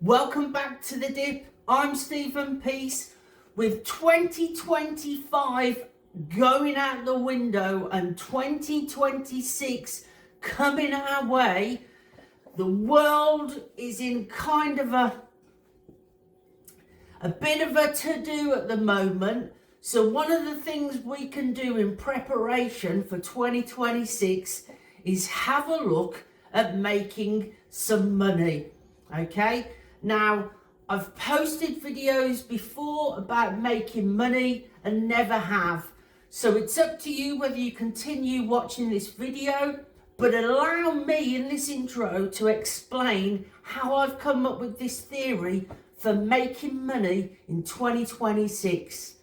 Welcome back to the dip. I'm Stephen Peace. With 2025 going out the window and 2026 coming our way, the world is in kind of a bit of a to-do at the moment. So one of the things we can do in preparation for 2026 is have a look at making some money. Okay, now I've posted videos before about making money and never have, so it's up to you whether you continue watching this video, but allow me in this intro to explain how I've come up with this theory for making money in 2026.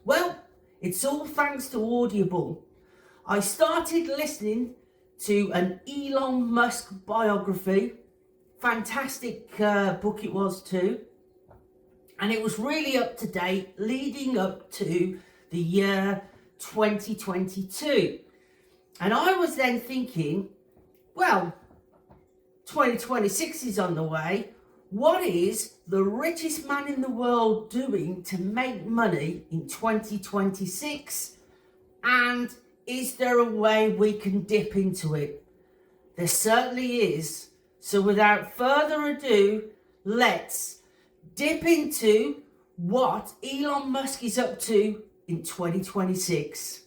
Well, it's all thanks to Audible. I started listening to an Elon Musk biography. Fantastic book it was too, and it was really up to date leading up to the year 2022. And I was then thinking, well, 2026 is on the way. What is the richest man in the world doing to make money in 2026? And is there a way we can dip into it? There certainly is. So without further ado, let's dip into what Elon Musk is up to in 2026.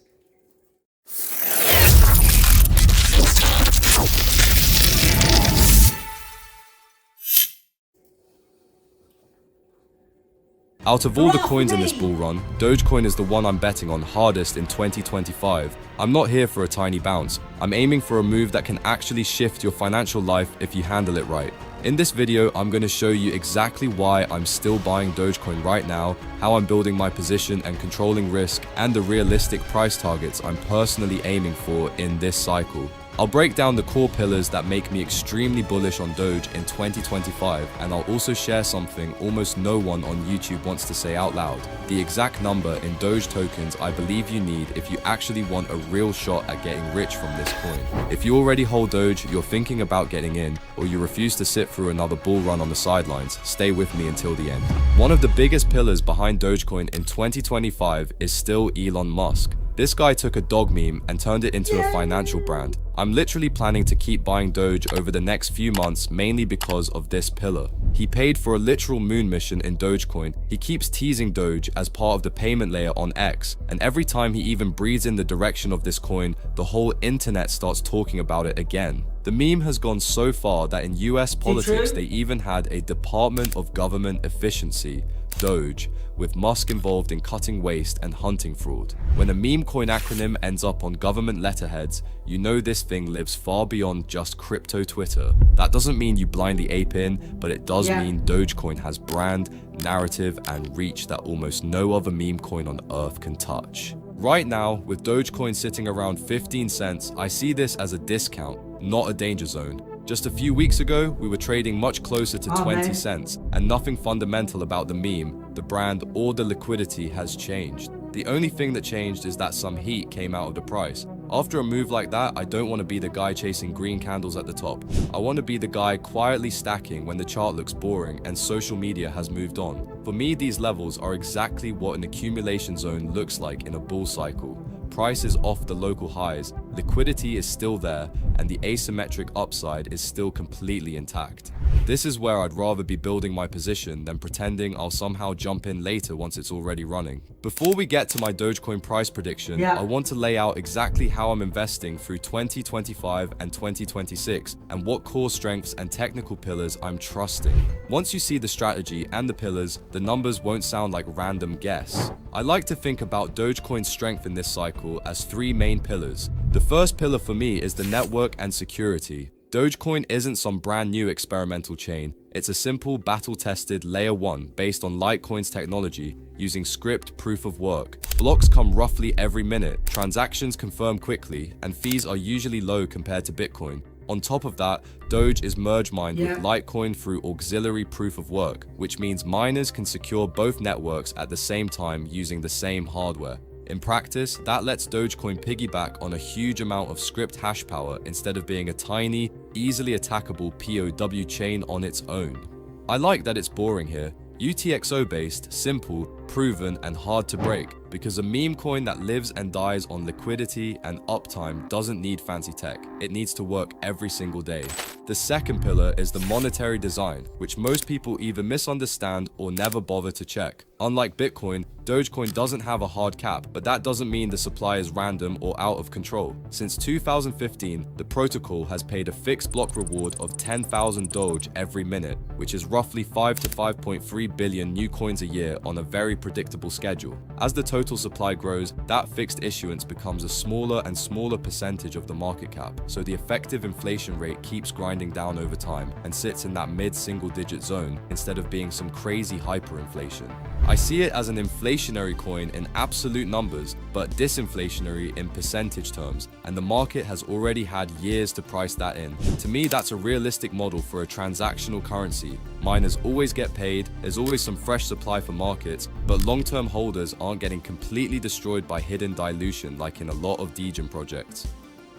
Out of all the coins in this bull run, Doge Coin is the one I'm betting on hardest in 2025. I'm not here for a tiny bounce. I'm aiming for a move that can actually shift your financial life if you handle it right. In this video, I'm going to show you exactly why I'm still buying Dogecoin right now, how I'm building my position and controlling risk, and the realistic price targets I'm personally aiming for in this cycle. I'll break down the core pillars that make me extremely bullish on Doge in 2025, and I'll also share something almost no one on YouTube wants to say out loud: the exact number in Doge tokens I believe you need if you actually want a real shot at getting rich from this coin. If you already hold Doge, you're thinking about getting in, or you refuse to sit through another bull run on the sidelines, stay with me until the end. One of the biggest pillars behind Dogecoin in 2025 is still Elon Musk. This guy took a dog meme and turned it into a financial brand. I'm literally planning to keep buying Doge over the next few months mainly because of this pillar. He paid for a literal moon mission in Dogecoin. He keeps teasing Doge as part of the payment layer on X, and every time he even breathes in the direction of this coin, the whole internet starts talking about it again. The meme has gone so far that in US politics they even had a Department of Government Efficiency, Doge, with Musk involved in cutting waste and hunting fraud. When a meme coin acronym ends up on government letterheads, you know this thing lives far beyond just crypto Twitter. That doesn't mean you blindly ape in, but it does mean Dogecoin has brand, narrative, and reach that almost no other meme coin on earth can touch. Right now, with Dogecoin sitting around 15 cents, I see this as a discount, not a danger zone. Just a few weeks ago, we were trading much closer to 20 cents, and nothing fundamental about the meme, the brand, or the liquidity has changed. The only thing that changed is that some heat came out of the price. After a move like that, I don't want to be the guy chasing green candles at the top. I want to be the guy quietly stacking when the chart looks boring and social media has moved on. For me, these levels are exactly what an accumulation zone looks like in a bull cycle. Price is off the local highs, liquidity is still there, and the asymmetric upside is still completely intact. This is where I'd rather be building my position than pretending I'll somehow jump in later once it's already running. Before we get to my Dogecoin price prediction, I want to lay out exactly how I'm investing through 2025 and 2026 and what core strengths and technical pillars I'm trusting. Once you see the strategy and the pillars, the numbers won't sound like random guess. I like to think about Dogecoin's strength in this cycle as three main pillars. The first pillar for me is the network and security. Dogecoin isn't some brand new experimental chain. It's a simple battle-tested layer 1 based on Litecoin's technology using script proof of work. Blocks come roughly every minute, transactions confirm quickly, and fees are usually low compared to Bitcoin. On top of that, Doge is merge mined with Litecoin through auxiliary proof of work, which means miners can secure both networks at the same time using the same hardware. In practice, that lets Dogecoin piggyback on a huge amount of script hash power instead of being a tiny, easily attackable POW chain on its own. I like that it's boring here. UTXO based, simple, proven, and hard to break, because a meme coin that lives and dies on liquidity and uptime doesn't need fancy tech. It needs to work every single day. The second pillar is the monetary design, which most people either misunderstand or never bother to check. Unlike Bitcoin, Dogecoin doesn't have a hard cap, but that doesn't mean the supply is random or out of control. Since 2015, the protocol has paid a fixed block reward of 10,000 Doge every minute, which is roughly 5 to 5.3 billion new coins a year on a very predictable schedule. As the total supply grows, that fixed issuance becomes a smaller and smaller percentage of the market cap, so the effective inflation rate keeps grinding down over time and sits in that mid-single digit zone instead of being some crazy hyperinflation. I see it as an inflationary coin in absolute numbers, but disinflationary in percentage terms, and the market has already had years to price that in. To me, that's a realistic model for a transactional currency. Miners always get paid, there's always some fresh supply for markets, but long-term holders aren't getting completely destroyed by hidden dilution like in a lot of degen projects.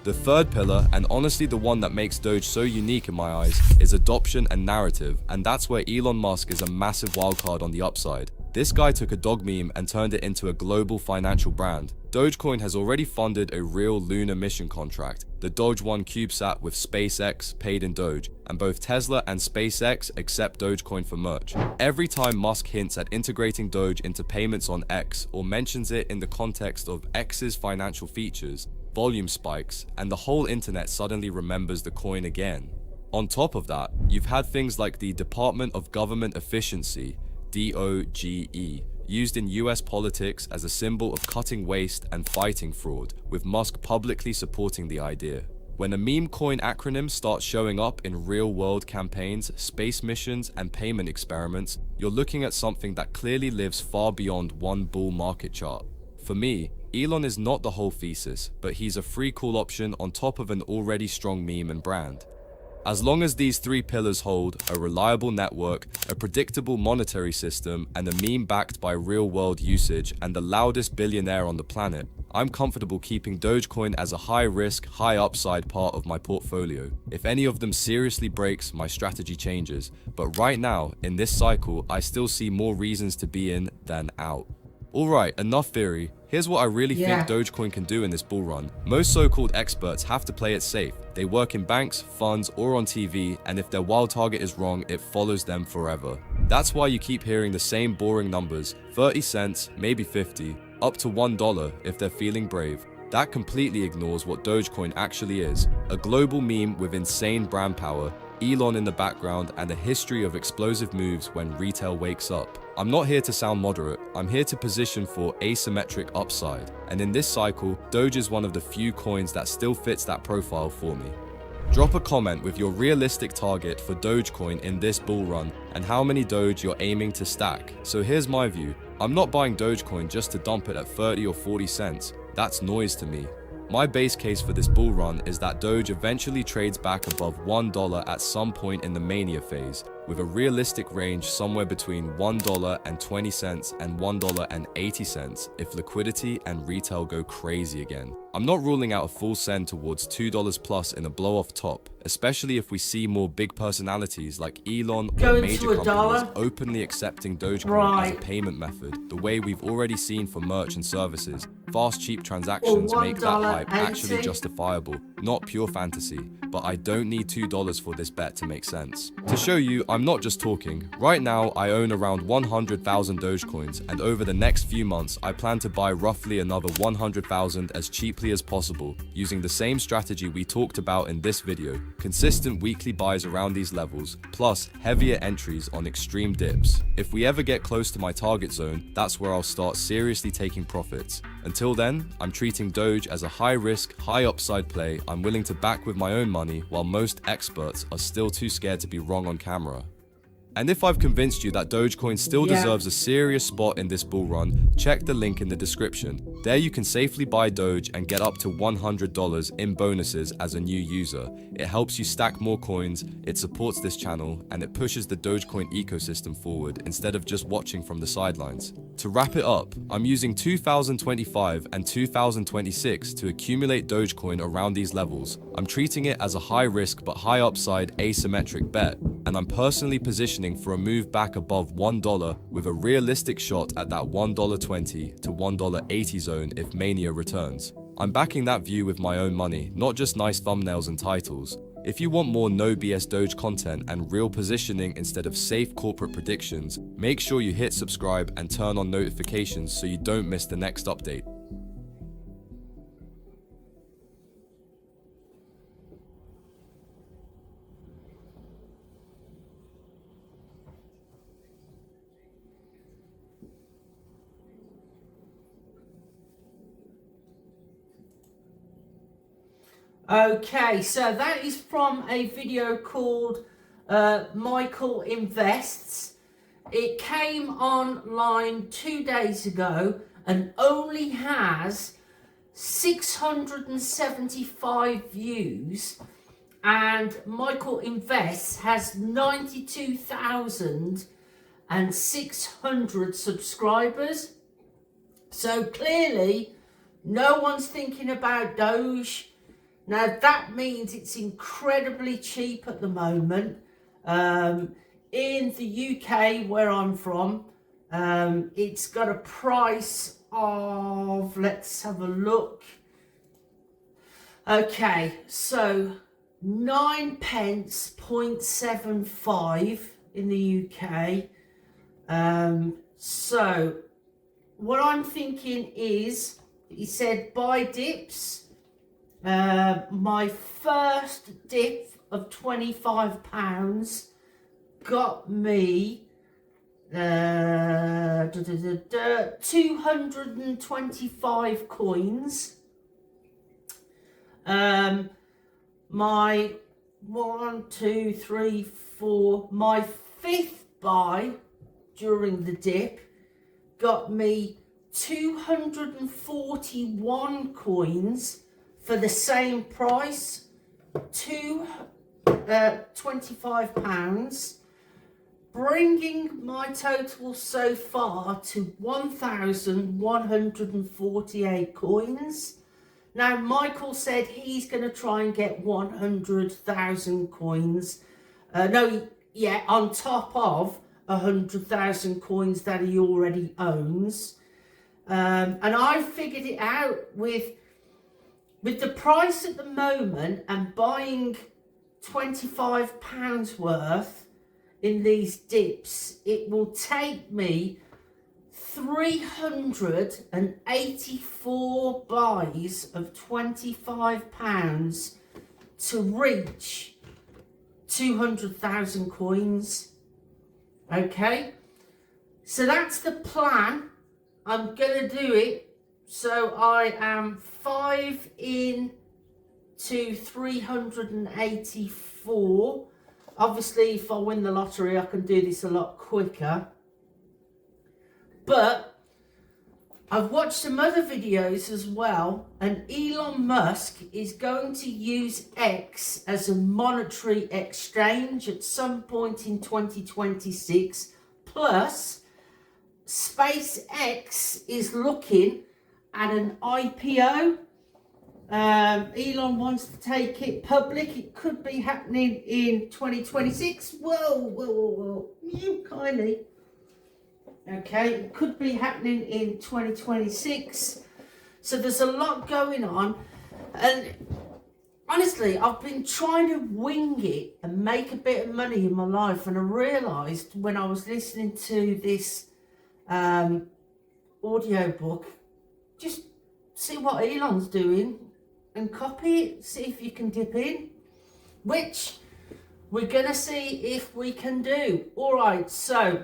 The third pillar, and honestly the one that makes Doge so unique in my eyes, is adoption and narrative, and that's where Elon Musk is a massive wildcard on the upside. This guy took a dog meme and turned it into a global financial brand. Dogecoin has already funded a real lunar mission contract, the Doge 1 CubeSat with SpaceX paid in Doge, and both Tesla and SpaceX accept Dogecoin for merch. Every time Musk hints at integrating Doge into payments on X or mentions it in the context of X's financial features, volume spikes, and the whole internet suddenly remembers the coin again. On top of that, you've had things like the Department of Government Efficiency, DOGE, used in US politics as a symbol of cutting waste and fighting fraud, with Musk publicly supporting the idea. When a meme coin acronym starts showing up in real-world campaigns, space missions, and payment experiments, you're looking at something that clearly lives far beyond one bull market chart. For me, Elon is not the whole thesis, but he's a free cool option on top of an already strong meme and brand. As long as these three pillars hold, a reliable network, a predictable monetary system, and a meme backed by real-world usage and the loudest billionaire on the planet, I'm comfortable keeping Dogecoin as a high-risk, high-upside part of my portfolio. If any of them seriously breaks, my strategy changes. But right now, in this cycle, I still see more reasons to be in than out. Alright, enough theory. Here's what I really think Dogecoin can do in this bull run. Most so-called experts have to play it safe. They work in banks, funds, or on TV, and if their wild target is wrong, it follows them forever. That's why you keep hearing the same boring numbers, 30 cents, maybe 50, up to $1 if they're feeling brave. That completely ignores what Dogecoin actually is, a global meme with insane brand power, Elon in the background, and a history of explosive moves when retail wakes up. I'm not here to sound moderate, I'm here to position for asymmetric upside, and in this cycle, Doge is one of the few coins that still fits that profile for me. Drop a comment with your realistic target for Dogecoin in this bull run and how many Doge you're aiming to stack. So here's my view, I'm not buying Dogecoin just to dump it at 30 or 40 cents, that's noise to me. My base case for this bull run is that Doge eventually trades back above $1 at some point in the mania phase, with a realistic range somewhere between $1.20 and $1.80 if liquidity and retail go crazy again. I'm not ruling out a full send towards $2 plus in a blow-off top, especially if we see more big personalities like Elon or major companies openly accepting Dogecoin as a payment method, the way we've already seen for merch and services. Fast, cheap transactions make that hype actually justifiable, not pure fantasy, but I don't need $2 for this bet to make sense. To show you, I'm not just talking. Right now, I own around 100,000 Dogecoins, and over the next few months, I plan to buy roughly another 100,000 as cheaply as possible, using the same strategy we talked about in this video, consistent weekly buys around these levels, plus heavier entries on extreme dips. If we ever get close to my target zone, that's where I'll start seriously taking profits. Until then, I'm treating Doge as a high-risk, high-upside play I'm willing to back with my own money, while most experts are still too scared to be wrong on camera. And if I've convinced you that Dogecoin still deserves a serious spot in this bull run, check the link in the description. There you can safely buy Doge and get up to $100 in bonuses as a new user. It helps you stack more coins, it supports this channel, and it pushes the Dogecoin ecosystem forward instead of just watching from the sidelines. To wrap it up, I'm using 2025 and 2026 to accumulate Dogecoin around these levels. I'm treating it as a high risk but high upside asymmetric bet. and I'm personally positioning for a move back above $1 with a realistic shot at that $1.20 to $1.80 zone if mania returns. I'm backing that view with my own money, not just nice thumbnails and titles. If you want more no BS Doge content and real positioning instead of safe corporate predictions, make sure you hit subscribe and turn on notifications so you don't miss the next update. Okay, so that is from a video called Michael Invests. It came online 2 days ago and only has 675 views, and Michael Invests has 92,600 subscribers. So clearly no one's thinking about Doge. Now that means it's incredibly cheap at the moment. In the UK, where I'm from, it's got a price of, let's have a look. Okay, so 9 pence 0.75 in the UK. So what I'm thinking is, he said buy dips. My first dip of £25 got me 225 coins. My 1, 2, 3, 4, my fifth buy during the dip got me 241 coins for the same price, £25, bringing my total so far to 1,148 coins. Now, Michael said he's going to try and get 100,000 coins. On top of 100,000 coins that he already owns. And I figured it out with the price at the moment, and buying £25 worth in these dips, it will take me 384 buys of £25 to reach 200,000 coins. Okay, so that's the plan. I'm gonna do it. So I am 5 in to 384. Obviously, if I win the lottery, I can do this a lot quicker. But I've watched some other videos as well, and Elon Musk is going to use X as a monetary exchange at some point in 2026. Plus, SpaceX is looking at an IPO. Elon wants to take it public. It could be happening in 2026. Whoa, you kindly. Okay, it could be happening in 2026. So there's a lot going on. And honestly, I've been trying to wing it and make a bit of money in my life. And I realised when I was listening to this audio book, just see what Elon's doing and copy it, see if you can dip in, which we're gonna see if we can do. All right, so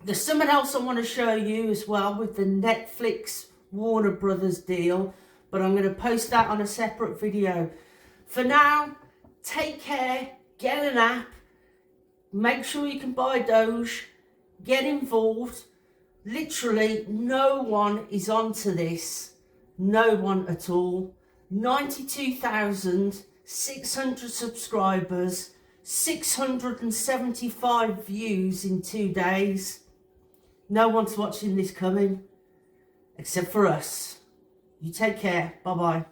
there's something else I want to show you as well with the Netflix Warner Brothers deal, but I'm going to post that on a separate video. For now, take care, get an app, make sure you can buy Doge, get involved. Literally no one is onto this, no one at all. 92,600 subscribers, 675 views in 2 days. No one's watching this coming, except for us. You take care. Bye-bye.